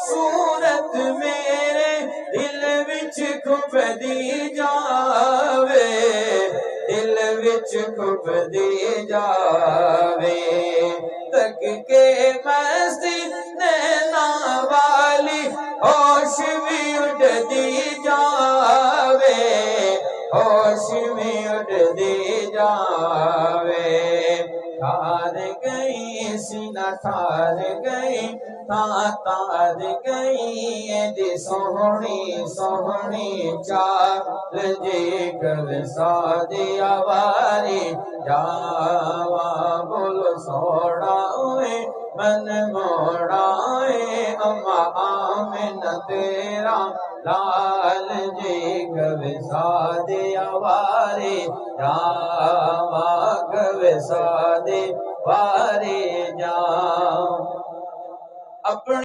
सूरत मेरे दिल विच खुफदी जावे, दिल विच खुफदी जावे। तक के मस्ती नैना वाली होश भी उड़दी जावे, होश भी उड़दी जावे। ठार गई सीना ठार गई, तार गई एदी सोहनी सोहनी चाल जे कल सादिया वारी जावा। बोलो सोड़ा ओए मन मोड़ाए अम्मा आमिना तेरा लाल जी कल सादिया वारी जावा, कल सादे वारे जा। अपने